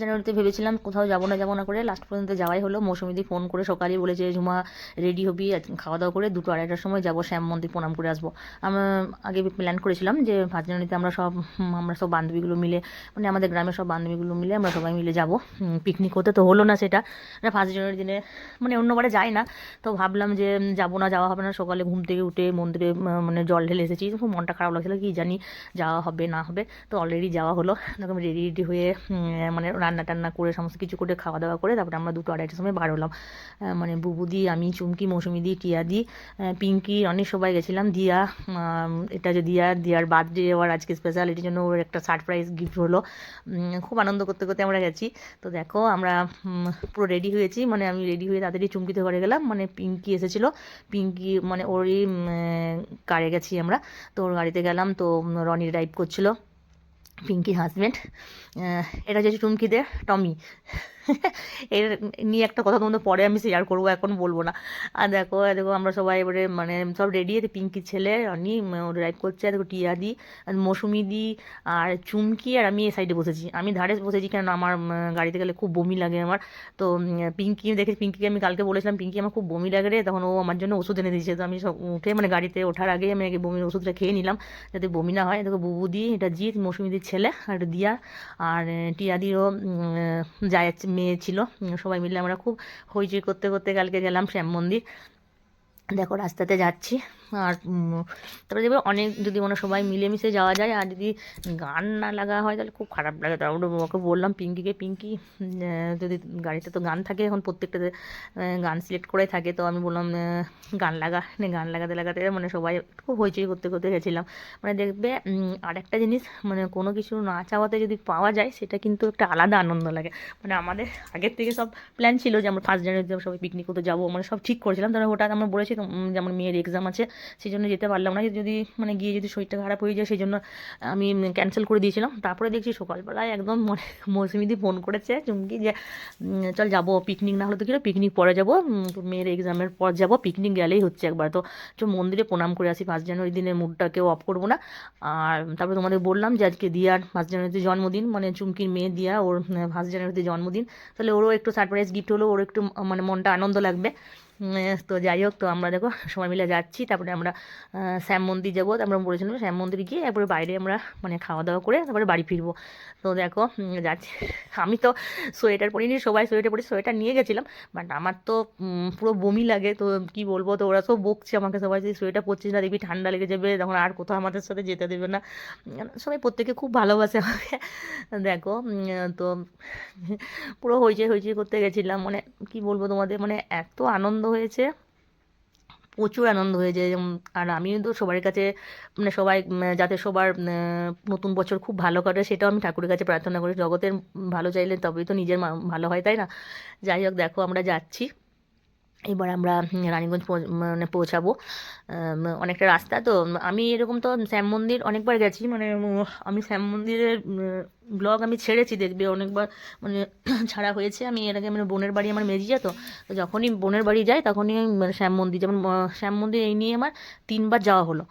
জানুয়ারিতে ভেবেছিলাম কোথাও যাবো না করে লাস্ট পর্যন্ত যাওয়াই হলো। মৌসুমিদি ফোন করে সকালেই বলেছে, ঝুমা রেডি হবি, খাওয়া দাওয়া করে 2টো-2:30টার সময় যাবো শ্যাম মন্দির প্রণাম করে আসবো। আমরা আগে প্ল্যান করেছিলাম যে 5 জানুয়ারিতে আমরা সব বান্ধবীগুলো মিলে, মানে আমাদের গ্রামের সব বান্ধবীগুলো মিলে আমরা সবাই মিলে যাবো পিকনিক করতে। তো হলো না সেটা, 5 জানুয়ারির দিনে মানে অন্যবারে যাই না, তো ভাবলাম যে যাবো না, যাওয়া হবে না। সকালে ঘুম থেকে উঠে মন্দিরে মানে জল ঢেলে এসেছি, খুব মনটা খারাপ লাগছিলো, কি জানি যাওয়া হবে না হবে। তো অলরেডি যাওয়া হলো, এরকম রেডি রেডি হয়ে মানে রান্না টান্না করে সমস্ত কিছু করে খাওয়া দাওয়া করে তারপরে আমরা 2টো-2:30টার সময় বার হলাম। মানে বুবুদি, আমি, চুমকি, মৌসুমিদি, টিয়াদি, পিঙ্কি, অনেক সবাই গেছিলাম। দিয়া, এটা যে দিয়ার বার্থডে ওর আজকে স্পেশাল, এটির জন্য ওর একটা সারপ্রাইজ গিফট হলো। খুব আনন্দ করতে করতে আমরা গেছি। তো দেখো আমরা পুরো রেডি হয়েছি, মানে আমি রেডি হয়ে তাড়াতাড়ি চুমকিতে ঘরে গেলাম, মানে পিঙ্কি এসেছিলো। পিঙ্কি মানে ওরই কারে গেছি আমরা, তো ওর গাড়িতে গেলাম। তো রনি ড্রাইভ করছিল, পিঙ্কি হাজব্যান্ড। এটা হচ্ছে চুমকিদের টমি। এর নিয়ে একটা কথা তোমাদের পরে আমি শেয়ার করবো, এখন বলবো না। আর দেখো দেখো আমরা সবাই এবারে মানে সব রেডি, পিঙ্কির ছেলে রনি ড্রাইভ করছে, দেখো টিয়াদি, মৌসুমিদি আর চুমকি, আর আমি এই সাইডে বসেছি। আমি ধারে বসেছি কেন, আমার গাড়িতে গেলে খুব বমি লাগে আমার। তো পিঙ্কি দেখে, পিঙ্কিকে আমি কালকে বলেছিলাম, পিঙ্কি আমার খুব বমি লাগে রে, তখন ও আমার জন্য ওষুধ এনে দিয়েছে। তো আমি সব উঠে মানে গাড়িতে ওঠার আগে আমি আগে বমির ওষুধটা খেয়ে নিলাম যাতে বমি না হয়। দেখো বুবুদি, এটা জিৎ, মৌসুমিদির ছেলে, আর দিয়া, আর টিয়াদিরও যায় মেয়ে ছিল। সবাই মিলে আমরা খুব হইচই করতে করতে কালকে গেলাম শ্যাম মন্দির। দেখো রাস্তাতে যাচ্ছি, আর তারপরে দেখবে অনেক, যদি মানে সবাই মিলেমিশে যাওয়া যায়, আর যদি গান না লাগা হয় তাহলে খুব খারাপ লাগে। তারপরে ওকে বললাম পিঙ্কিকে, পিঙ্কি যদি গাড়িতে তো গান থাকে, এখন প্রত্যেকটাতে গান সিলেক্ট করাই থাকে, তো আমি বললাম গান লাগা, গান লাগাতে লাগাতে মানে সবাই খুব হইচই করতে করতে গেছিলাম। মানে দেখবে আর একটা জিনিস, মানে কোনো কিছু না চাওয়াতে যদি পাওয়া যায় সেটা কিন্তু একটা আলাদা আনন্দ লাগে। মানে আমাদের আগের থেকে সব প্ল্যান ছিল যে আমরা 1 জানুয়ারিতে সবাই পিকনিক করতে যাবো, মানে সব ঠিক করেছিলাম। তাহলে হঠাৎ আমরা বলেছি যে আমার মেয়ের এক্সাম আছে, সেই জন্য যেতে পারলাম না। যদি মানে গিয়ে যদি শরীরটা খারাপ হয়ে যায়, সেই জন্য আমি ক্যান্সেল করে দিয়েছিলাম। তারপরে দেখছি সকালবেলায় একদম মানে মৌসুমিদি ফোন করেছে চুমকি যে চল যাবো পিকনিক, না হলে তো কি পিকনিক পরে যাবো, তোর মেয়ের এক্সামের পর যাবো, পিকনিক গেলেই হচ্ছে একবার, তো চল মন্দিরে প্রণাম করে আসি, 5 জানুয়ারি দিনের মুডটাকেও অফ করবো না। আর তারপরে তোমাদের বললাম যে আজকে দিয়ার 5 জানুয়ারিতে জন্মদিন, মানে চুমকির মেয়ে দিয়া, ওর 5 জানুয়ারিতে জন্মদিন, তাহলে ওরও একটু সারপ্রাইজ গিফট হলো, ওর একটু মানে মনটা আনন্দ লাগবে। তো যাই হোক, তো আমরা দেখো সবাই মিলে যাচ্ছি। তারপরে আমরা শ্যাম মন্দির যাবো, আমরা বলেছিলাম শ্যাম মন্দির গিয়ে একবারে বাইরে আমরা মানে খাওয়া দাওয়া করে তারপরে বাড়ি ফিরবো। তো দেখো যাচ্ছি। আমি তো সোয়েটার পরিনি, সবাই সোয়েটার পরি, সোয়েটার নিয়ে গেছিলাম, বাট আমার তো পুরো বমি লাগে। তো কি বলবো, তো ওরা সব বকছে আমাকে, সবাই যে সোয়েটার পরছিস না, দেখবি ঠান্ডা লেগে যাবে, তখন আর কোথাও আমাদের সাথে যেতে দেবে না। সবাই প্রত্যেকে খুব ভালোবাসে আমাকে। দেখো তো পুরো হইচই হইচই করতে গেছিলাম, মানে কি বলবো তোমাদের, মানে এত আনন্দ হয়েছে, প্রচুর আনন্দ হয়েছে। আর আমিও তো সবার কাছে মানে সবাই যাতে সবার নতুন বছর খুব ভালো কাটে, সেটাও আমি ঠাকুরের কাছে প্রার্থনা করি। জগতের ভালো চাইলে তবেই তো নিজের ভালো হয়, তাই না? যাই হোক, দেখো আমরা যাচ্ছি। এবার আমরা রানীগঞ্জ মানে পৌঁছাবো। অনেকটা রাস্তা তো। আমি এরকম তো শ্যাম মন্দির অনেকবার গেছি, মানে আমি শ্যাম মন্দিরের ব্লগ আমি ছেড়েছি, দেখবে অনেকবার মানে ছাড়া হয়েছে। আমি এর আগে মানে বোনের বাড়ি আমার মেজিয়া, তো তো যখনই বোনের বাড়ি যাই তখনই মানে শ্যাম মন্দির, যেমন শ্যাম মন্দির এই নিয়ে আমার 3বার যাওয়া হলো,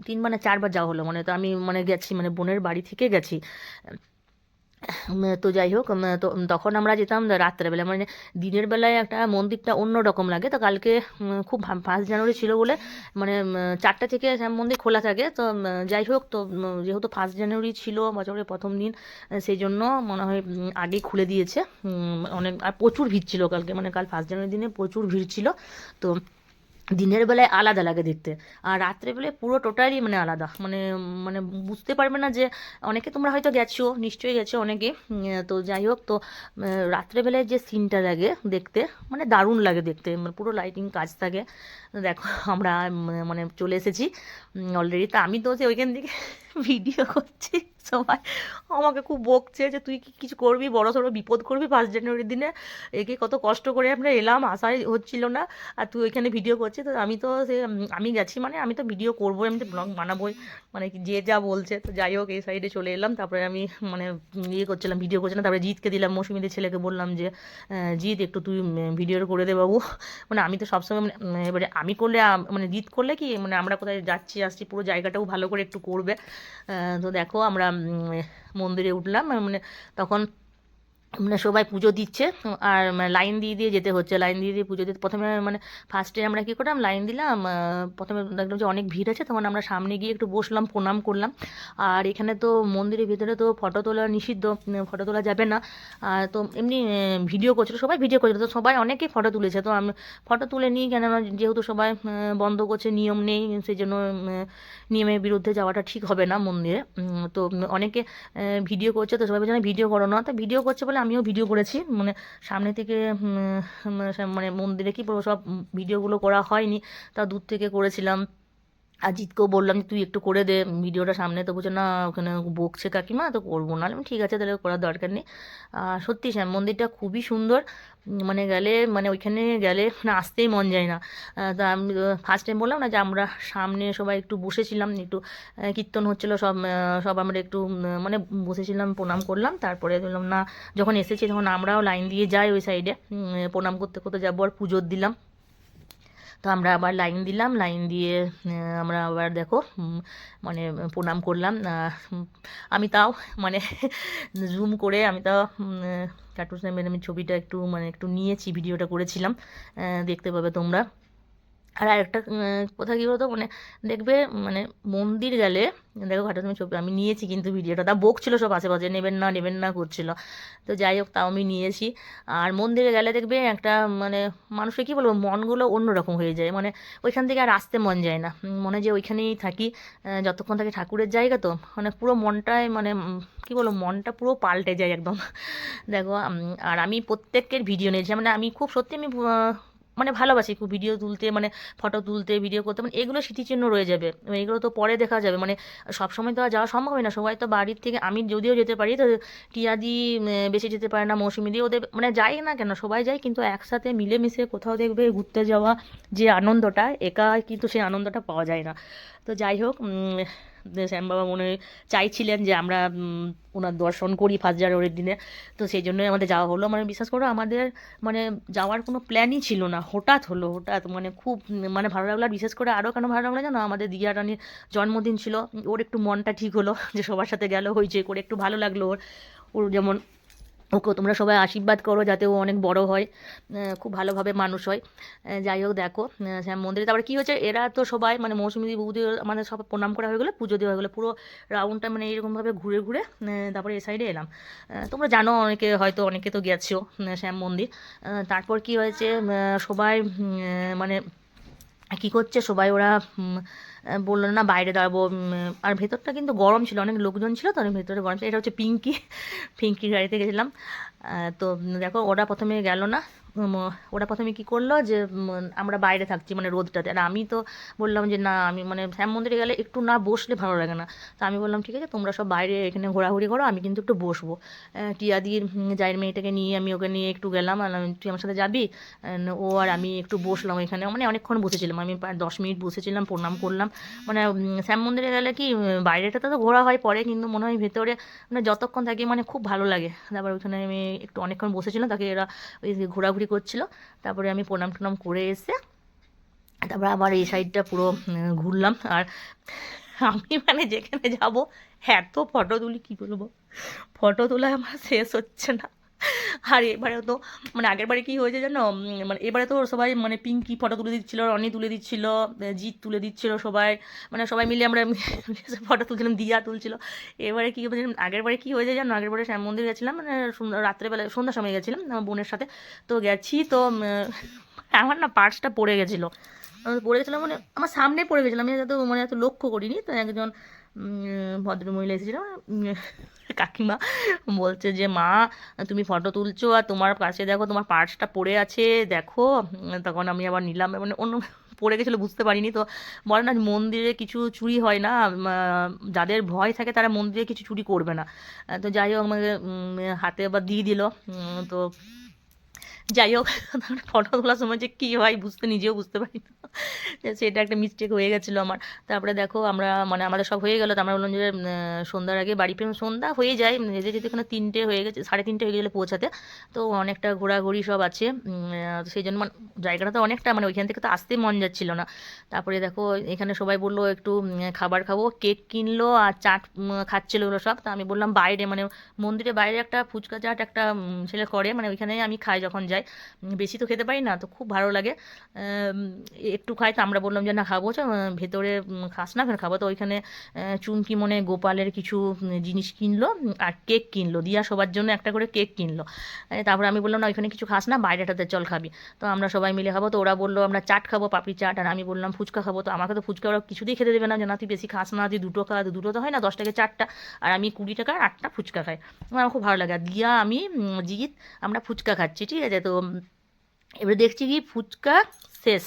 3বার না 4বার যাওয়া হলো, মানে তো আমি মানে গেছি, মানে বোনের বাড়ি থেকে গেছি। তো যাই হোক, তো তখন আমরা যেতাম রাত্রেবেলা, মানে দিনের বেলায় একটা মন্দিরটা অন্য রকম লাগে। তো কালকে খুব 1 জানুয়ারি ছিল বলে মানে 4টা থেকে শ্যাম মন্দির খোলা থাকে। তো যাই হোক, তো যেহেতু 1 জানুয়ারি ছিল বছরের প্রথম দিন, সেই জন্য মনে হয় আগেই খুলে দিয়েছে। অনেক, আর প্রচুর ভিড় ছিল কালকে, মানে কাল 1 জানুয়ারি দিনে প্রচুর ভিড় ছিল। তো দিনের বেলায় আলাদা লাগে দেখতে, আর রাত্রেবেলায় পুরো টোটালি মানে আলাদা, মানে মানে বুঝতে পারবে না যে, অনেকে তোমরা হয়তো গেছো, নিশ্চয়ই গেছো অনেকে। তো যাই হোক, তো রাত্রেবেলায় যে সিনটা লাগে দেখতে, মানে দারুণ লাগে দেখতে, মানে পুরো লাইটিং কাজ থাকে। তো দেখো আমরা মানে চলে এসেছি অলরেডি। তা আমি তো ওইখান থেকে ভিডিও করছি, সবাই আমাকে খুব বকছে যে তুই কি কিছু করবি, বড় সড়ো বিপদ করবি 5 জানুয়ারির দিনে, একে কত কষ্ট করে আমরা এলাম, আশাই হচ্ছিল না, আর তুই ওইখানে ভিডিও করছিস। তো আমি তো সে আমি গেছি মানে আমি তো ভিডিও করবোই, আমি তো ব্লগ বানাবোই, মানে কি যে যা বলছে। তো যাই হোক, এই সাইডে চলে এলাম, তারপরে আমি মানে ইয়ে করছিলাম, ভিডিও করছিলাম। তারপরে জিৎকে দিলাম, মৌসুমীদের ছেলেকে বললাম যে জিৎ একটু তুই ভিডিও করে দে বাবু। মানে আমি তো সবসময় মানে এবারে আমি করলে মানে জিৎ করলে কি, মানে আমরা কোথায় যাচ্ছি আসছি পুরো জায়গাটাও ভালো করে একটু করবে। তো দেখো আমরা মন্দিরে উঠলাম, মানে তখন মানে সবাই পুজো দিচ্ছে, আর মানে লাইন দিয়ে দিয়ে যেতে হচ্ছে, লাইন দিয়ে দিয়ে পুজো দিতে প্রথমে মানে ফার্স্টে আমরা কী করলাম, লাইন দিলাম, প্রথমে দেখলাম যে অনেক ভিড় আছে, তখন আমরা সামনে গিয়ে একটু বসলাম, প্রণাম করলাম। আর এখানে তো মন্দিরের ভিতরে তো ফটো তোলা নিষিদ্ধ, ফটো তোলা যাবে না। তো এমনি ভিডিও করছিল, সবাই ভিডিও করছিল, তো সবাই অনেকেই ফটো তুলেছে, তো আমি ফটো তুলে নিই, কেননা যেহেতু সবাই বন্ধ করছে, নিয়ম নেই, সেই জন্য নিয়মের বিরুদ্ধে যাওয়াটা ঠিক হবে না মন্দিরে। তো অনেকে ভিডিও করছে, তো সবাই বলছে ভিডিও করো না, তো ভিডিও করছে বলে আমিও ভিডিও করেছি, মানে সামনে থেকে মানে মন্দিরে কি বলবো, সব ভিডিওগুলো করা হয়নি, তা দূর থেকে করেছিলাম। আর জিতকেও বললাম যে তুই একটু করে দে ভিডিওটা সামনে, তো বলছে না ওখানে বকছে কাকিমা, তো করবো না। আমি ঠিক আছে তাহলে করার দরকার নেই। সত্যি শ্যাম মন্দিরটা খুবই সুন্দর, মানে গেলে মানে ওইখানে গেলে মানে আসতেই মন যায় না। তা আমি ফার্স্ট টাইম বললাম না যে আমরা সামনে সবাই একটু বসেছিলাম, একটু কীর্তন হচ্ছিলো, সব আমরা একটু মানে বসেছিলাম, প্রণাম করলাম, তারপরে বললাম না যখন এসেছি তখন আমরাও লাইন দিয়ে যাই ওই সাইডে, প্রণাম করতে করতে যাবো, আর পুজো দিলাম। তো আমরা আবার লাইন দিলাম, লাইন দিয়ে আমরা আবার দেখো মানে প্রণাম করলাম। আমি তাও মানে জুম করে আমি তাও কার্টুন আমি ছবিটা একটু মানে একটু নিয়েছি, ভিডিওটা করেছিলাম, দেখতে পাবে তোমরা। আর আরেকটা কথা কী বলতো, মানে দেখবে মানে মন্দির গেলে দেখো ঘাটা তুমি ছবি আমি নিয়েছি, কিন্তু ভিডিওটা তা বকছিল সব আশেপাশে, নেবেন না করছিল, তো যাই হোক তাও আমি নিয়েছি। আর মন্দিরে গেলে দেখবে একটা মানে মানুষের কী বলবো, মনগুলো অন্যরকম হয়ে যায়, মানে ওইখান থেকে আর আসতে মন যায় না, মনে হয় যে ওইখানেই থাকি যতক্ষণ থাকি, ঠাকুরের জায়গা তো মানে পুরো মনটায় মানে কী বলবো, মনটা পুরো পাল্টে যায় একদম। দেখো আর আমি প্রত্যেকের ভিডিও নিয়েছি, মানে আমি খুব সত্যি আমি মানে ভালোবাসি খুব ভিডিও তুলতে, মানে ফটো তুলতে, ভিডিও করতে, মানে এগুলো স্মৃতিচিহ্ন রয়ে যাবে, এগুলো তো পরে দেখা যাবে, মানে সবসময় তো আর যাওয়া সম্ভব হয় না, সবাই তো বাড়ির থেকে, আমি যদিও যেতে পারি তো টিয়াদি বেশি যেতে পারে না, মৌসুমি দিয়ে ওদের মানে যাই না কেন সবাই যায়, কিন্তু একসাথে মিলেমিশে কোথাও দেখবে ঘুরতে যাওয়া যে আনন্দটা, একা কিন্তু সেই আনন্দটা পাওয়া যায় না। তো যাই হোক শ্যাম বাবা মনে হয় চাইছিলেন যে আমরা ওনার দর্শন করি ফার্স্ট জানুয়ারির দিনে, তো সেই জন্যই আমাদের যাওয়া হলো। মানে বিশ্বাস করো আমাদের মানে যাওয়ার কোনো প্ল্যানই ছিল না, হঠাৎ হলো, হঠাৎ মানে খুব মানে ভালো লাগলো। আর বিশেষ করে আরও কেন ভালো লাগলো জানো, আমাদের দিয়া রানীর জন্মদিন ছিল, ওর একটু মনটা ঠিক হলো যে সবার সাথে গেল, হয়েছে করে একটু ভালো লাগলো ওর। ওর যেমন ওকে তোমরা সবাই আশীর্বাদ করো যাতে ও অনেক বড় হয়, খুব ভালোভাবে মানুষ হয়। যাই হোক দেখো শ্যাম মন্দিরে তারপরে কী হয়েছে, এরা তো সবাই মানে মৌসুমি বৌদি মানে সব প্রণাম করা হয়ে গেলো, পুজো দেওয়া হয়ে গেলো, পুরো রাউন্ডটা মানে এরকমভাবে ঘুরে ঘুরে তারপরে এই সাইডে এলাম। তোমরা জানো অনেকে, হয়তো অনেকে তো গেছো শ্যাম মন্দির। তারপর কি হয়েছে, সবাই মানে কী করছে সবাই, ওরা বললো না বাইরে দাঁড়াবো, আর ভেতরটা কিন্তু গরম ছিল, অনেক লোকজন ছিল, তো অনেক ভেতরে গরম ছিল। এটা হচ্ছে পিঙ্কি, পিঙ্কির গাড়িতে গেছিলাম। তো দেখো ওরা প্রথমে গেল না, ওরা প্রথমে কী করলো যে আমরা বাইরে থাকছি মানে রোদটাতে, আর আমি তো বললাম যে না আমি মানে শ্যাম মন্দিরে গেলে একটু না বসলে ভালো লাগে না, তো আমি বললাম ঠিক আছে তোমরা সব বাইরে এখানে ঘোরাঘুরি করো, আমি কিন্তু একটু বসবো। টিয়াদির জায়ের মেয়েটাকে নিয়ে আমি ওকে নিয়ে একটু গেলাম, আর তুই আমার সাথে যাবি, ও আর আমি একটু বসলাম এখানে, মানে অনেকক্ষণ বসেছিলাম, আমি প্রায় 10 মিনিট বসেছিলাম, প্রণাম করলাম। মানে শ্যাম মন্দিরে গেলে কি বাইরেটাতে তো ঘোরা হয় পরে, কিন্তু মনে হয় ভেতরে মানে যতক্ষণ থাকি মানে খুব ভালো লাগে। তারপর ওখানে আমি একটু অনেকক্ষণ বসেছিলাম, তাকে এরা ওই যে ঘোরাঘুরি করছিল, তারপরে আমি প্রণাম টনাম করে এসে তারপরে আবার এই সাইডটা পুরো ঘুরলাম। আর আমি মানে যেখানে যাব এত ফটো তুলি কী বলবো, ফটো তোলা আমার শেষ হচ্ছে না। আর এবারে তো মানে আগের বারে কী হয়েছে জানো, মানে এবারে তো সবাই মানে পিঙ্কি ফটো তুলে দিচ্ছিলো, রনি তুলে দিচ্ছিলো, জিৎ তুলে দিচ্ছিলো, সবাই মানে সবাই মিলে আমরা ফটো তুলছিলাম, দিয়া তুলছিল। এবারে কী হয়েছে, আগের বারে কী হয়েছে জানো, আগের বারে শ্যাম মন্দির গেছিলাম, মানে রাত্রেবেলায় সন্ধ্যার সময় গেছিলাম আমার বোনের সাথে, তো গেছি তো আমার না পার্সটা পড়ে গেছিলো, পড়ে গেছিলাম মানে আমার সামনে পড়ে গেছিলাম, আমি এত মানে এত লক্ষ্য করিনি। তো একজন ভদ্রমহিলা এসেছিলো, কাকিমা, বলছে যে মা তুমি ফটো তুলছো আর তোমার কাছে দেখো তোমার পার্সটা পড়ে আছে দেখো। তখন আমি আবার নিলাম, মানে অন্য পড়ে গেছিলো বুঝতে পারিনি। তো বলে না মন্দিরে কিছু চুরি হয় না, যাদের ভয় থাকে তারা মন্দিরে কিছু চুরি করবে না। তো যাই হোক আমাকে হাতে আবার দিয়ে দিল। তো যাই হোক, ফটো তোলার সময় যে কী হয় নিজেও বুঝতে পারি না, সেটা একটা মিস্টেক হয়ে গেছিলো আমার। তারপরে দেখো আমরা মানে আমাদের সব হয়ে গেলো, তো আমরা বললাম যে সন্ধ্যার আগে বাড়ি ফিরে, সন্ধ্যা হয়ে যায় যেতে যেতে এখানে 3টে হয়ে গেছে, 3:30 হয়ে গেলে পৌঁছাতে। তো অনেকটা ঘোরাঘুরি সব আছে, তো সেই জন্য মানে জায়গাটা তো অনেকটা, মানে ওইখান থেকে তো আসতে মন যাচ্ছিল না। তারপরে দেখো এখানে সবাই বললো একটু খাবার খাবো, কেক কিনলো আর চাট খাচ্ছিলো ওগুলো সব। তা আমি বললাম বাইরে মানে মন্দিরের বাইরে একটা ফুচকা চাট একটা ছেলে করে, মানে ওইখানে আমি খাই যখন যাই, বেশি তো খেতে পারি না, তো খুব ভালো লাগে। উম, একটু খাই, তো আমরা বললাম যে না খাবো চ, ভেতরে খাস না, ওখানে খাবো। তো ওইখানে চুমকি মনে গোপালের কিছু জিনিস কিনলো, আর কেক কিনলো, দিয়া সবার জন্য একটা করে কেক কিনলো। তারপরে আমি বললাম না ওইখানে কিছু খাস না, বাইরেটাতে চল খাবি। তো আমরা সবাই মিলে খাবো, তো ওরা বললো আমরা চাট খাবো, পাপড়ি চাট, আর আমি বললাম ফুচকা খাবো। তো আমাকে তো ফুচকা ওরা কিছুতেই খেতে দেবে না, যে না তুই বেশি খাস না, তুই দুটো খা, দুটো তো হয় না, 10 টাকায় 4টা, আর আমি 20 টাকায় 8টা ফুচকা খাই। আমার খুব ভালো লাগে। আর দিয়া আমি জিৎ আমরা ফুচকা খাচ্ছি, ঠিক আছে। তো এবারে দেখছি কি ফুচকা শেষ।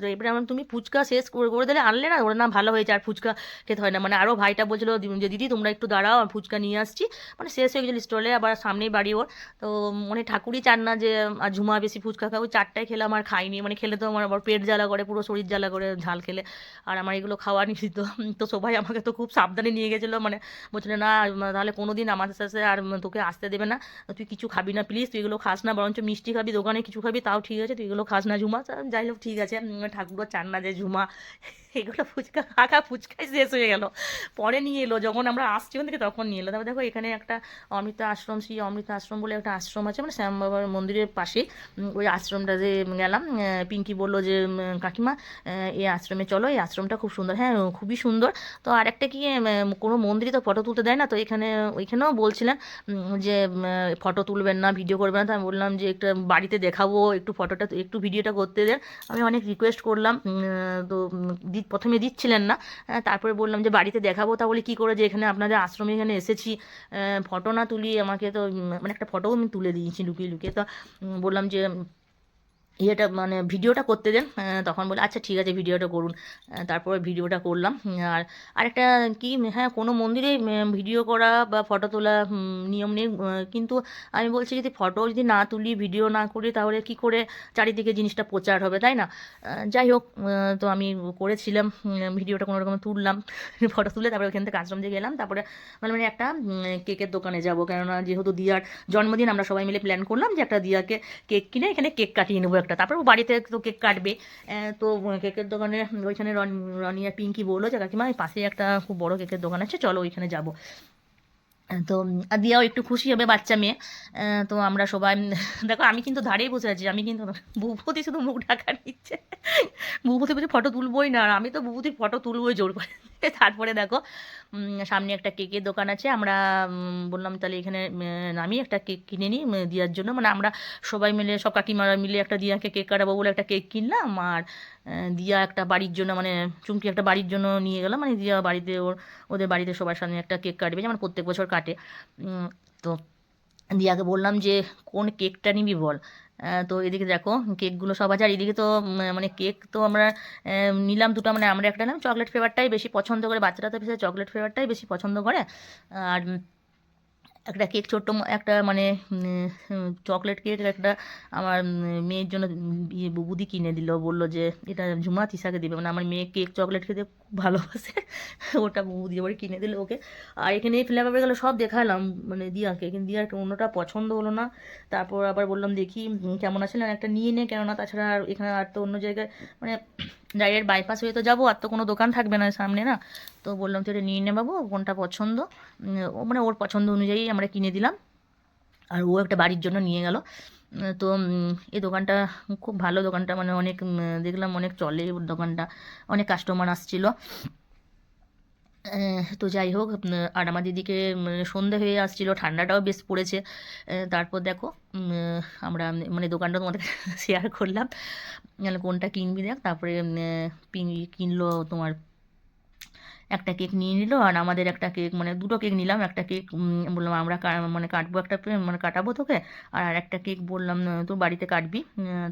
তো এবারে আমার তুমি ফুচকা শেষ করে করে দিলে আনলে না, ওরা না ভালো হয়েছে আর ফুচকা খেতে হয় না, মানে আরও ভাইটা বলছিল যে দিদি তোমরা একটু দাঁড়াও আর ফুচকা নিয়ে আসছি, মানে শেষ হয়ে গেছিলো স্টলে, আবার সামনেই বাড়ি ওর। তো মানে ঠাকুরই চান না যে আর ঝুমা বেশি ফুচকা খাবো, 4টায় খেলাম আর খাইনি, মানে খেলে তো আমার আবার পেট জ্বালা করে, পুরো শরীর জ্বালা করে ঝাল খেলে, আর আমার এগুলো খাওয়া নিষিদ্ধ। তো সবাই আমাকে তো খুব সাবধানে নিয়ে গেছিলো, মানে বলছিল না তাহলে কোনো দিন আমাদের সাথে আর তোকে আসতে দেবে না, তুই কিছু খাবি না প্লিজ, তুই এগুলো খাস না, বরঞ্চ মিষ্টি খাবি, দোকানে কিছু খাবি তাও ঠিক আছে, তুই এগুলো খাস না ঝুমা। যাই হোক ঠিক আছে, ঠাকুরও চান না যে ঝুমা এগুলো ফুচকা খা ফুচকাই শেষ হয়ে গেল। পরে নিয়ে এলো যখন আমরা আসছি ওখান থেকে, তখন নিয়ে এলো। তারপর দেখো এখানে একটা অমৃতা আশ্রম, শ্রী অমৃতা আশ্রম বলে একটা আশ্রম আছে, মানে শ্যাম বাবার মন্দিরের পাশেই। ওই আশ্রমটাতে গেলাম। পিঙ্কি বললো যে কাকিমা এই আশ্রমে চলো, এই আশ্রমটা খুব সুন্দর। হ্যাঁ খুবই সুন্দর। তো আর একটা কি কোনো মন্দিরে তো ফটো তুলতে দেয় না, তো এখানে ওইখানেও বলছিলেন যে ফটো তুলবেন না, ভিডিও করবেন না। তো আমি বললাম যে একটু বাড়িতে দেখাবো, একটু ফটোটা একটু ভিডিওটা করতে দেন। আমি অনেক রিকোয়েস্ট করলাম, তো প্রথমে দিচ্ছিলেন না। তারপরে বললাম যে বাড়িতে দেখাবো, তা বলে কী করে যে এখানে আপনাদের আশ্রমে এখানে এসেছি, ফটো না তুলি আমাকে তো মানে একটা ফটোও আমি তুলে দিয়েছি লুকিয়ে লুকিয়ে। তো বললাম যে ইয়েটা মানে ভিডিওটা করতে দেন। তখন বলে আচ্ছা ঠিক আছে ভিডিওটা করুন। তারপরে ভিডিওটা করলাম। আর আরেকটা কি, হ্যাঁ কোনো মন্দিরে ভিডিও করা বা ফটো তোলা নিয়ম নেই, কিন্তু আমি বলছি যদি ফটো যদি না তুলি, ভিডিও না করি, তাহলে কি করে চারিদিকে জিনিসটা প্রচার হবে, তাই না? যাই হোক, তো আমি করেছিলাম, ভিডিওটা কোনো রকম তুললাম, ফটো তুলে তারপরে ওখান থেকে আশ্রম দিয়ে গেলাম। তারপরে মানে একটা কেকের দোকানে যাব, কেননা যেহেতু দিয়ার জন্মদিন, আমরা সবাই মিলে প্ল্যান করলাম যে একটা দিয়াকে কেক কিনে এখানে কেক কাটিয়ে নেবো একটা, তারপর ও বাড়িতে তো কেক কাটবে। তো কেকের দোকানে ওইখানে রনি আর পিঙ্কি বললো যে কাকিমা এই পাশেই একটা খুব বড় কেকের দোকান আছে, চলো ওইখানে যাবো। তো আর দিয়াও একটু খুশি হবে, বাচ্চা মেয়ে। তো আমরা সবাই দেখো আমি কিন্তু ধারেই বসে আছি, আমি কিন্তু ভূপতি শুধু মুখ ঢাকা নিচ্ছে, ভূপতি বলছে ফটো তুলবোই না, আর আমি তো ভূপতির ফটো তুলবোই জোর করে। তারপরে দেখো সামনে একটা কেকের দোকান আছে, আমরা বললাম তাহলে এখানে নামি একটা কেক কিনে নিই দিয়ার জন্য, মানে আমরা সবাই মিলে সব কাকিমারা মিলে একটা দিয়াকে কেক কাটাবো বলে একটা কেক কিনলাম। আর দিয়া একটা বাড়ির জন্য মানে চুমকি একটা বাড়ির জন্য নিয়ে গেলাম, মানে দিয়া বাড়িতে ওদের বাড়িতে সবার সামনে একটা কেক কাটবে, যেমন প্রত্যেক বছর কাটে। তো দিয়াকে বললাম যে কোন কেকটা নিবি বল। তো এদিকে দেখো কেকগুলো সব আছে, আর এদিকে তো মানে কেক তো আমরা নিলাম দুটো, মানে আমরা একটা নিলাম চকলেট ফ্লেভারটাই বেশি পছন্দ করে, বাচ্চারা তো বেশি চকলেট ফ্লেভারটাই বেশি পছন্দ করে। আর একটা কেক ছোট্ট একটা মানে চকলেট কেক একটা আমার মেয়ের জন্য বুবুদি কিনে দিল, বললো যে এটা ঝুমা তিশাকে দিবে, মানে আমার মেয়ে কেক চকলেট খেতে খুব ভালোবাসে। ওটা বুবুদি আবার কিনে দিল ওকে। আর এখানে এই ফ্লেভারগুলো সব দেখালাম মানে দিয়াকে, কিন্তু দিয়ার অন্যটা পছন্দ হলো না। তারপর আবার বললাম দেখি কেমন আছে, না একটা নিয়ে নে, কেননা তাছাড়া আর এখানে আর তো অন্য জায়গায় মানে ডাইরেক্ট বাইপাস হয়ে তো যাবো, আর তো কোনো দোকান থাকবে না সামনে না। তো বললাম তো এটা নিয়ে নে বাবু, কোনটা পছন্দ। ও মানে ওর পছন্দ অনুযায়ী আমরা কিনে দিলাম, আর ও একটা বাড়ির জন্য নিয়ে গেল। তো এই দোকানটা খুব ভালো, দোকানটা মানে অনেক দেখলাম অনেক চলে ওর দোকানটা, অনেক কাস্টমার আসছিল। তো যাই হোক, আর আমার দিদিকে সন্ধে হয়ে আসছিল, ঠান্ডাটাও বেশ পড়েছে। তারপর দেখো আমরা মানে দোকানটা তোমাদের শেয়ার করলাম, কোনটা কিনবি দেখ। তারপরে কিনলো তোমার একটা কেক নিয়ে নিল, আর আমাদের একটা কেক মানে দুটো কেক নিলাম, একটা কেক বললাম আমরা মানে কাটবো একটা মানে কাটাবো তোকে, আর একটা কেক বললাম তো বাড়িতে কাটবি।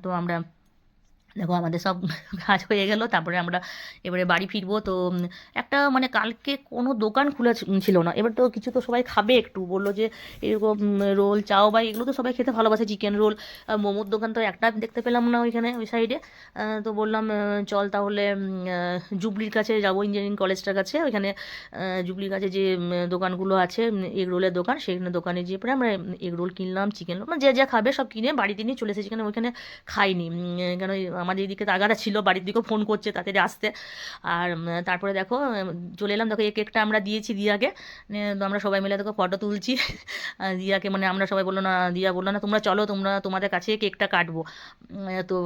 তো আমরা দেখো আমাদের সব কাজ হয়ে গেল, তারপরে আমরা এবারে বাড়ি ফিরবো। তো একটা মানে কালকে কোনো দোকান খোলা ছিল না, এবার তো কিছু তো সবাই খাবে, একটু বললো যে এরকম রোল চাও বা এগুলো তো সবাই খেতে ভালোবাসে, চিকেন রোল। মোমোর দোকান তো একটা দেখতে পেলাম না ওইখানে ওই সাইডে। তো বললাম চল তাহলে জুবলির কাছে যাবো, ইঞ্জিনিয়ারিং কলেজটার কাছে, ওইখানে জুবলির কাছে যে দোকানগুলো আছে এগ রোলের দোকান, সেখানে দোকানে যেয়ে পরে আমরা এগ রোল কিনলাম, চিকেন রোল, মানে যে যা খাবে সব কিনে বাড়িতে নিয়ে চলে এসেছি, কেন ওইখানে খাইনি। কেন আমাদের এদিকে তাগাদা ছিল, বাড়ির দিকেও ফোন করছে তাড়াতাড়ি আসতে। আর তারপরে দেখো চলে এলাম, দেখো এই কেকটা আমরা দিয়েছি দিয়াকে, তো আমরা সবাই মিলে দেখো ফটো তুলছি। দিয়াকে মানে আমরা সবাই বললো না, দিয়া বললো না তোমরা চলো, তোমাদের কাছে কেকটা কাটবো। তো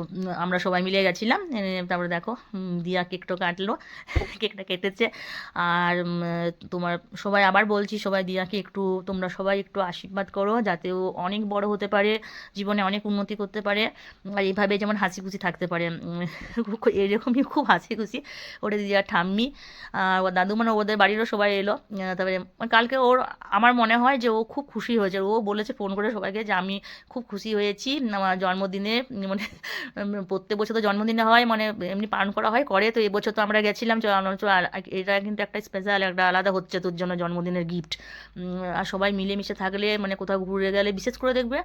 আমরা সবাই মিলে গেছিলাম। তারপরে দেখো দিয়া কেকটা কাটলো, কেকটা কেটেছে। আর তোমার সবাই আবার বলছি, সবাই দিয়াকে একটু তোমরা সবাই একটু আশীর্বাদ করো, যাতে ও অনেক বড় হতে পারে, জীবনে অনেক উন্নতি করতে পারে, আর এইভাবে যেমন হাসি খুশি থাকতে পারে। এরকমই খুব হাসি খুশি ওটা দিদির ঠাম্মি আর ওর দাদু, মানে ওদের বাড়িরও সবাই এলো। তারপরে কালকে আমার মনে হয় যে ও খুব খুশি হয়েছে, ও বলেছে ফোন করে সবাইকে যে আমি খুব খুশি হয়েছি আমার জন্মদিনে, মানে প্রত্যেক বছর তো জন্মদিনে হয়, মানে এমনি পালন করা হয় করে, তো এবছর তো আমরা গেছিলাম, এটা কিন্তু একটা স্পেশাল, একটা আলাদা হচ্ছে তোর জন্য জন্মদিনের গিফট। আর সবাই মিলেমিশে থাকলে, মানে কোথাও ঘুরে গেলে, বিশেষ করে দেখবে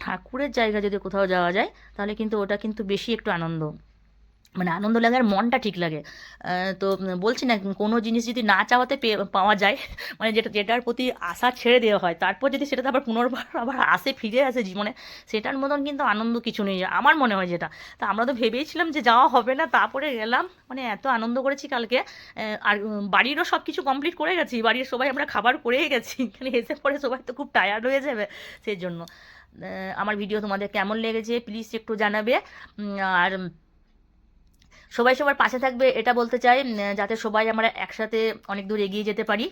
ঠাকুরের জায়গা যদি কোথাও যাওয়া যায়, তাহলে কিন্তু ওটা কিন্তু বেশি একটু আনন্দ, মানে আনন্দ লাগে আর মনটা ঠিক লাগে। তো বলছি না, কোনো জিনিস যদি না চাওয়াতে পাওয়া যায়, মানে যেটার প্রতি আশা ছেড়ে দেওয়া হয়, তারপর যদি সেটাতে আবার পুনর্বার আবার আসে, ফিরে আসে জীবনে, সেটার মতন কিন্তু আনন্দ কিছু নেই, আমার মনে হয় যেটা। তা আমরা তো ভেবেইছিলাম যে যাওয়া হবে না, তারপরে গেলাম, মানে এত আনন্দ করেছি কালকে। আর বাড়িরও সব কিছু কমপ্লিট করে গেছি, বাড়ির সবাই আমরা খাবার করেই গেছি, এখানে এসে পরে সবাই তো খুব টায়ার্ড হয়ে যাবে, সেই জন্য। আমার ভিডিও তোমাদের কেমন লেগেছে প্লিজ একটু জানাবে। আর সবাই সবার পাশে থাকবে এটা বলতে চাই, যাতে সবাই আমরা একসাথে অনেক দূর এগিয়ে যেতে পারি।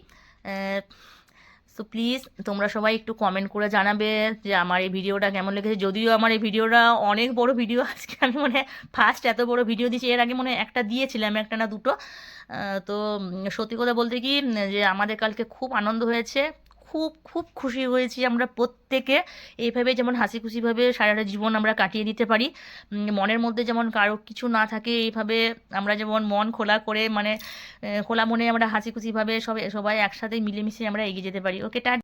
সো প্লিজ তোমরা সবাই একটু কমেন্ট করে জানাবে যে আমার এই ভিডিওটা কেমন লেগেছে। যদিও আমার এই ভিডিওটা অনেক বড় ভিডিও, আজকে আমি মনে হয় ফার্স্ট এত বড় ভিডিও দিয়েছি, এর আগে মনে হয় একটা দিয়েছিলাম, একটা না দুটো। তো সত্যি কথা বলতে কি, যে আমাদের কালকে খুব আনন্দ হয়েছে, খুব খুব খুশি হয়েছি আমরা প্রত্যেকে। এইভাবে যেমন হাসি খুশিভাবে সারাটা জীবন আমরা কাটিয়ে দিতে পারি, মনের মধ্যে যেমন কারো কিছু না থাকে, এইভাবে আমরা যেমন মন খোলা করে, মানে খোলা মনে আমরা হাসি খুশিভাবে সবাই একসাথে মিলেমিশে আমরা এগিয়ে যেতে পারি। ওকে,